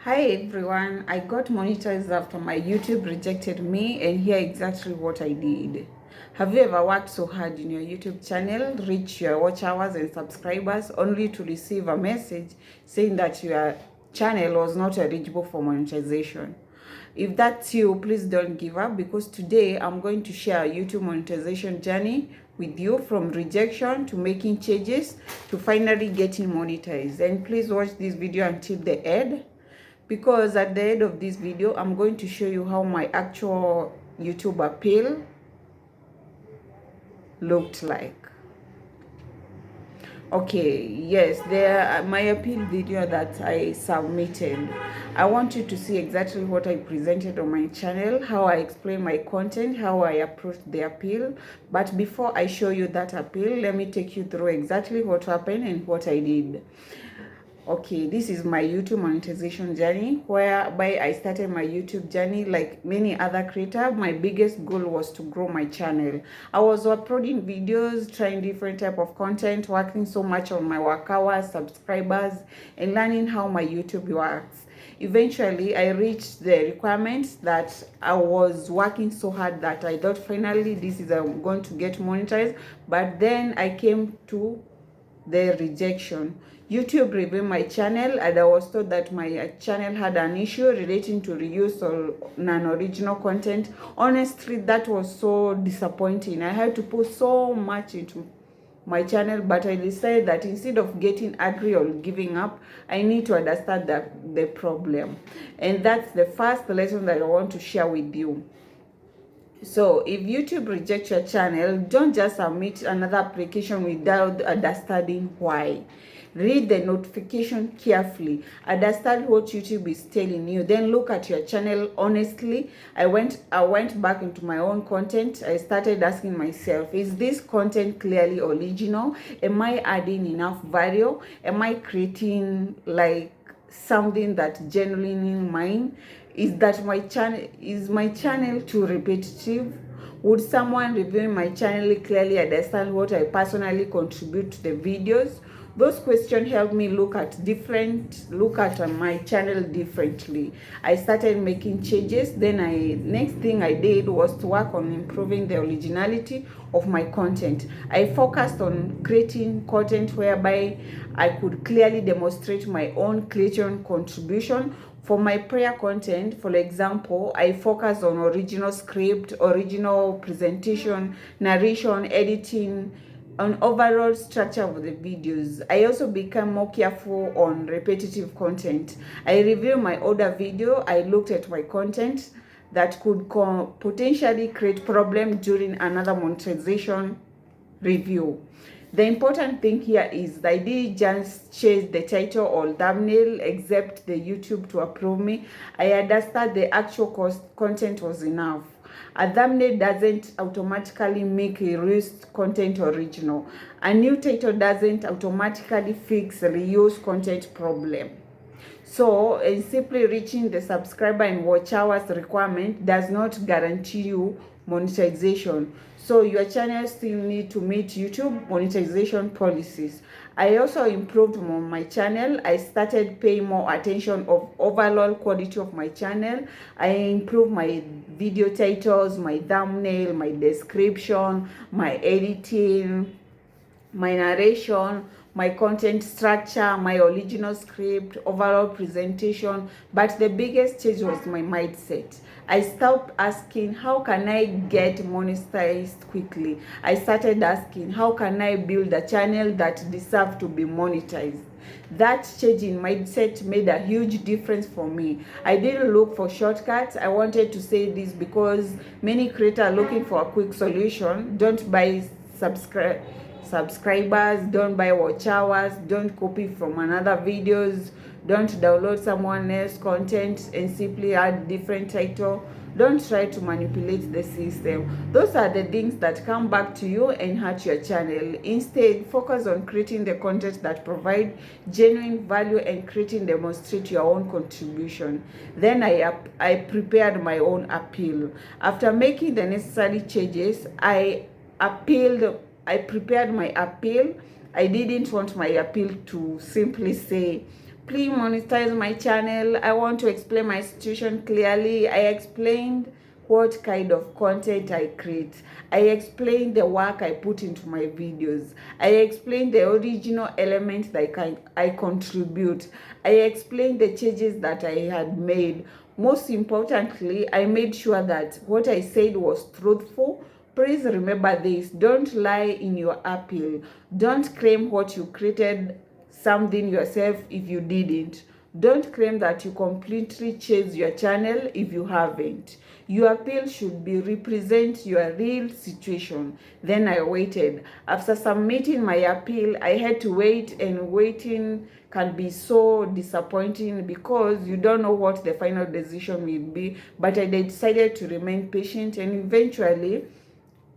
Hi everyone, I got monetized after my YouTube rejected me, and here exactly what I did. Have you ever worked so hard in your YouTube channel, reach your watch hours and subscribers, only to receive a message saying that your channel was not eligible for monetization? If that's you, please don't give up, because today I'm going to share a YouTube monetization journey with you, from rejection to making changes to finally getting monetized. And please watch this video until the end, because at the end of this video I'm going to show you how my actual YouTube appeal looked like. Okay, yes, there my appeal video that I submitted. I want you to see exactly what I presented on my channel, how I explain my content, how I approach the appeal. But before I show you that appeal, let me take you through exactly what happened and what I did. Okay, this is my YouTube monetization journey, whereby I started my YouTube journey like many other creators. My biggest goal was to grow my channel. I was uploading videos, trying different type of content, working so much on my work hours, subscribers, and learning how my YouTube works. Eventually, I reached the requirements that I was working so hard that I thought finally this is going to get monetized. But then I came to the rejection. YouTube reviewed my channel, and I was told that my channel had an issue relating to reuse or non-original content. Honestly, that was so disappointing. I had to put so much into my channel, but I decided that instead of getting angry or giving up, I need to understand the problem. And that's the first lesson that I want to share with you. So if YouTube rejects your channel, don't just submit another application without understanding why. Read the notification carefully. Understand what YouTube is telling you. Then look at your channel honestly. I went back into my own content. I started asking myself, is this content clearly original? Am I adding enough value? Am I creating like something that genuinely mine? Is my channel too repetitive? Would someone reviewing my channel clearly understand what I personally contribute to the videos? Those questions help me look at my channel differently. I started making changes. Then next thing I did was to work on improving the originality of my content. I focused on creating content whereby I could clearly demonstrate my own creation contribution. For my prayer content, for example, I focus on original script, original presentation, narration, editing, on overall structure of the videos. I also become more careful on repetitive content. I review my older video. I looked at my content that could potentially create problem during another monetization review. The important thing here is that I didn't just change the title or thumbnail except the YouTube to approve me. I understand the actual content was enough. A thumbnail doesn't automatically make a reused content original. A new title doesn't automatically fix a reused content problem. So, simply reaching the subscriber and watch hours requirement does not guarantee you monetization. So your channel still need to meet YouTube monetization policies. I also improved on my channel. I started paying more attention of overall quality of my channel. I improved my video titles, my thumbnail, my description, my editing, my narration, my content structure, my original script, overall presentation. But the biggest change was my mindset. I stopped asking, how can I get monetized quickly? I started asking, how can I build a channel that deserves to be monetized? That change in mindset made a huge difference for me. I didn't look for shortcuts. I wanted to say this because many creators are looking for a quick solution. Don't buy subscribers, don't buy watch hours, don't copy from another videos, don't download someone else's content and simply add different title. Don't try to manipulate the system. Those are the things that come back to you and hurt your channel. Instead, focus on creating the content that provide genuine value and demonstrate your own contribution. Then I prepared my own appeal. After making the necessary changes, I prepared my appeal. I didn't want my appeal to simply say, please monetize my channel. I want to explain my situation clearly. I explained what kind of content I create. I explained the work I put into my videos. I explained the original elements that I contribute. I explained the changes that I had made. Most importantly, I made sure that what I said was truthful. Please remember this. Don't lie in your appeal. Don't claim what you created something yourself if you didn't. Don't claim that you completely changed your channel if you haven't. Your appeal should be represent your real situation. Then I waited. After submitting my appeal, I had to wait, and waiting can be so disappointing because you don't know what the final decision will be. But I decided to remain patient, and eventually,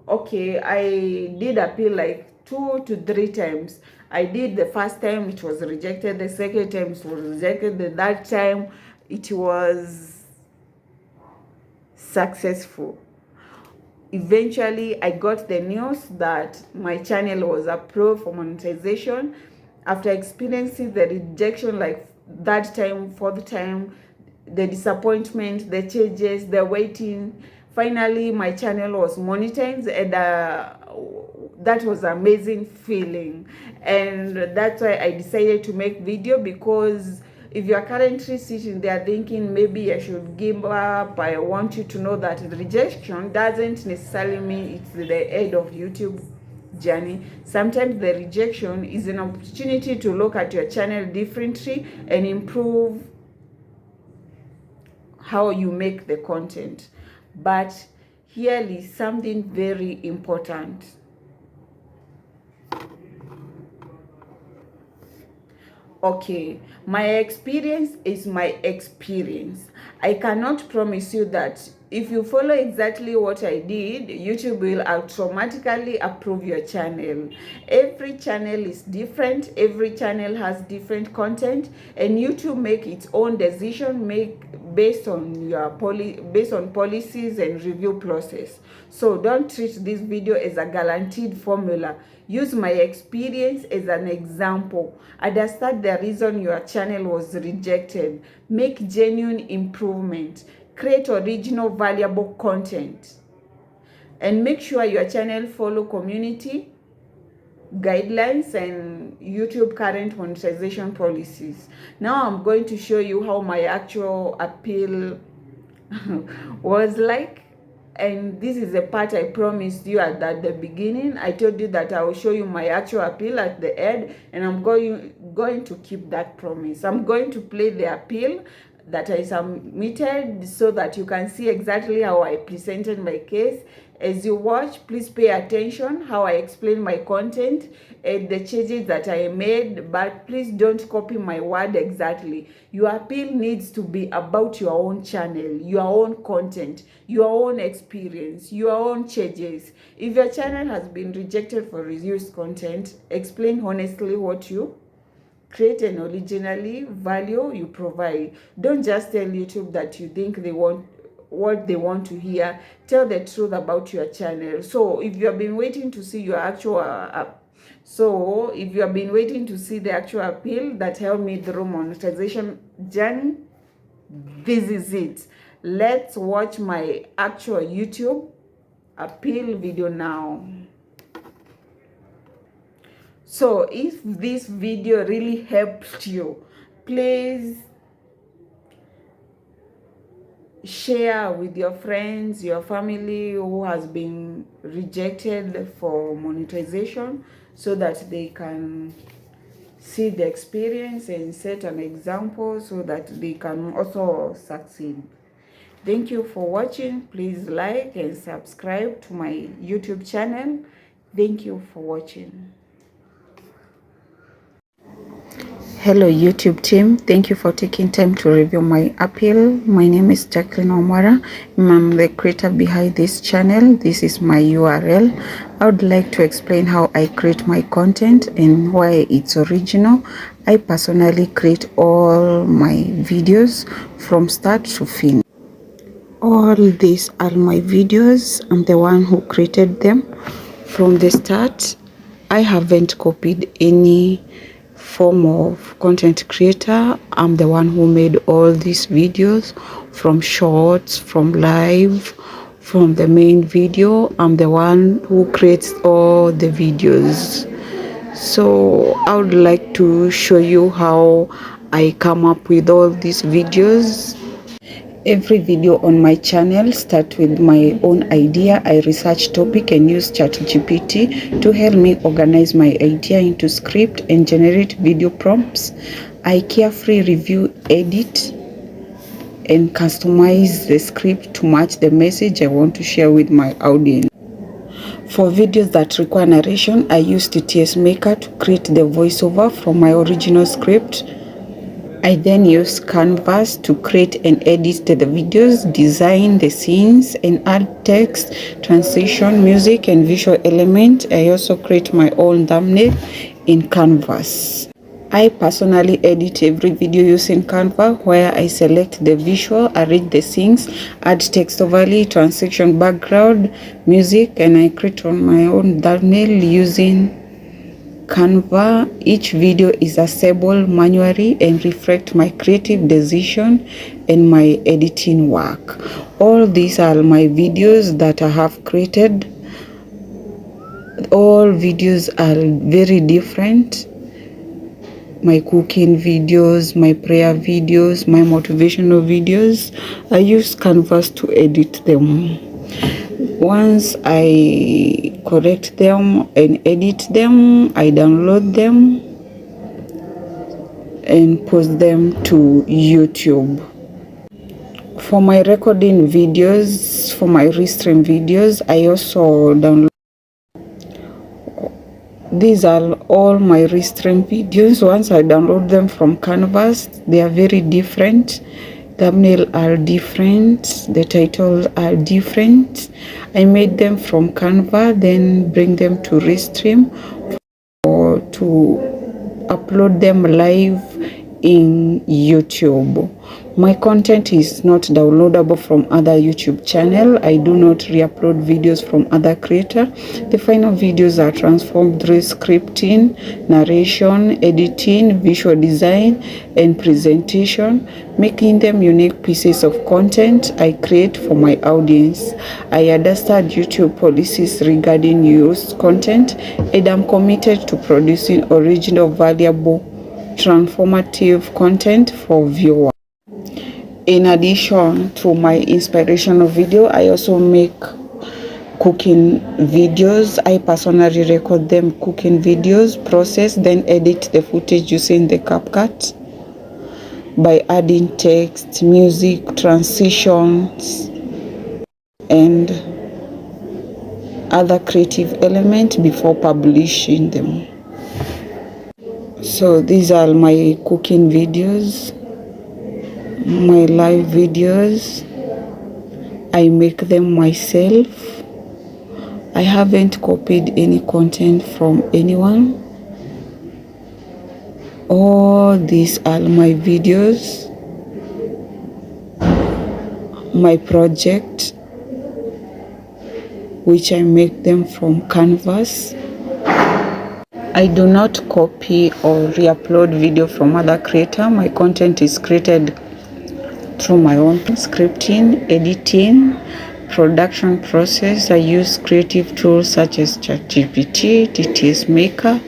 okay, I did appeal like 2 to 3 times. I did the first time, it was rejected. The second time it was rejected. The third time it was successful. Eventually I got the news that my channel was approved for monetization. After experiencing the rejection like that time, fourth time, the disappointment, the changes, the waiting, finally my channel was monetized, and that was an amazing feeling. And that's why I decided to make video, because if you are currently sitting there thinking maybe I should give up, I want you to know that the rejection doesn't necessarily mean it's the end of YouTube journey. Sometimes the rejection is an opportunity to look at your channel differently and improve how you make the content. But here is something very important. Okay, my experience is my experience. I cannot promise you that if you follow exactly what I did, YouTube will automatically approve your channel. Every channel is different. Every channel has different content, and YouTube make its own decision based on your policies and review process. So don't treat this video as a guaranteed formula. Use my experience as an example. Understand the reason your channel was rejected. Make genuine improvement. Create original valuable content. And make sure your channel follow community guidelines and YouTube current monetization policies. Now I'm going to show you how my actual appeal was like. And this is the part I promised you at the beginning. I told you that I will show you my actual appeal at the end, and I'm going to keep that promise. I'm going to play the appeal that I submitted so that you can see exactly how I presented my case. As you watch, please pay attention how I explain my content and the changes that I made, but please don't copy my word exactly. Your appeal needs to be about your own channel, your own content, your own experience, your own changes. If your channel has been rejected for reused content, explain honestly what you create and originally value you provide. Don't just tell YouTube that you think they want what they want to hear. Tell the truth about your channel. So if you have been waiting to see your actual if you have been waiting to see the actual appeal that helped me through monetization journey, this is it. Let's watch my actual YouTube appeal video now. So if this video really helped you, please share with your friends, your family who has been rejected for monetization, so that they can see the experience and set an example so that they can also succeed. Thank you for watching. Please like and subscribe to my YouTube channel. Thank you for watching. Hello YouTube team, thank you for taking time to review my appeal. My name is Jacqueline Omara. I'm the creator behind this channel. This is my URL. I would like to explain how I create my content and why it's original. I personally create all my videos from start to finish. All these are my videos. I'm the one who created them from the start. I haven't copied any form of content creator. I'm the one who made all these videos, from shorts, from live, from the main video. I'm the one who creates all the videos. So I would like to show you how I come up with all these videos. Every video on my channel starts with my own idea. I research topic and use ChatGPT to help me organize my idea into script and generate video prompts. I carefully review, edit, and customize the script to match the message I want to share with my audience. For videos that require narration, I use TTS Maker to create the voiceover from my original script. I then use Canvas to create and edit the videos, design the scenes, and add text, transition, music, and visual element. I also create my own thumbnail in Canvas. I personally edit every video using Canva, where I select the visual, arrange the scenes, add text overlay, transition, background, music, and I create on my own thumbnail using Canva. Each video is assembled manually and reflect my creative decision and my editing work. All these are my videos that I have created. All videos are very different. My cooking videos, my prayer videos, my motivational videos. I use Canvas to edit them. Once I correct them and edit them, I download them and post them to YouTube. For my recording videos, for my restream videos, I also download. These are all my restream videos. Once I download them from Canvas, they are very different. Thumbnail are different, the titles are different. I made them from Canva, then bring them to Restream or to upload them live in YouTube. My content is not downloadable from other YouTube channel. I do not re-upload videos from other creators. The final videos are transformed through scripting, narration, editing, visual design, and presentation, making them unique pieces of content I create for my audience. I understand YouTube policies regarding used content, and I'm committed to producing original, valuable, transformative content for viewers. In addition to my inspirational video, I also make cooking videos. I personally record them cooking videos, process, then edit the footage using the CapCut by adding text, music, transitions, and other creative elements before publishing them. So these are my cooking videos, my live videos. I make them myself. I haven't copied any content from anyone. All these are my videos, my project, which I make them from Canvas. I do not copy or re-upload video from other creators. My content is created through my own scripting, editing, production process. I use creative tools such as ChatGPT, TTS Maker,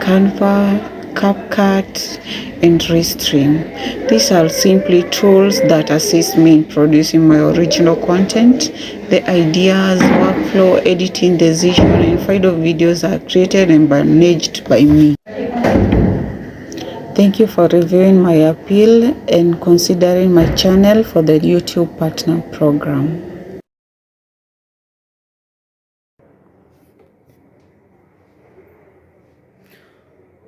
Canva, CapCut, and Restream. These are simply tools that assist me in producing my original content. The ideas, workflow, editing, decision, and final videos are created and managed by me. Thank you for reviewing my appeal and considering my channel for the YouTube Partner Program.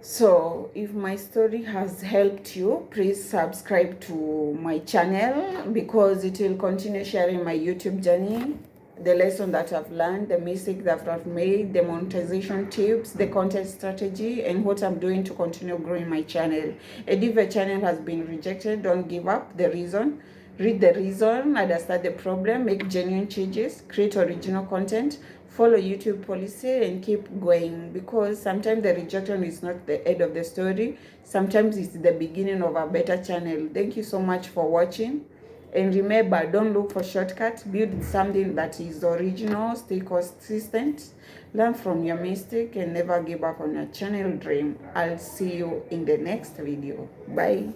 So if my story has helped you, please subscribe to my channel, because it will continue sharing my YouTube journey, the lesson that I've learned, the mistake that I've made, the monetization tips, the content strategy, and what I'm doing to continue growing my channel. And if a channel has been rejected, don't give up. The reason, read the reason, understand the problem, make genuine changes, create original content, follow YouTube policy, and keep going, because sometimes the rejection is not the end of the story. Sometimes it's the beginning of a better channel. Thank you so much for watching. And remember, don't look for shortcuts. Build something that is original, stay consistent, learn from your mistake, and never give up on your channel dream. I'll see you in the next video. Bye.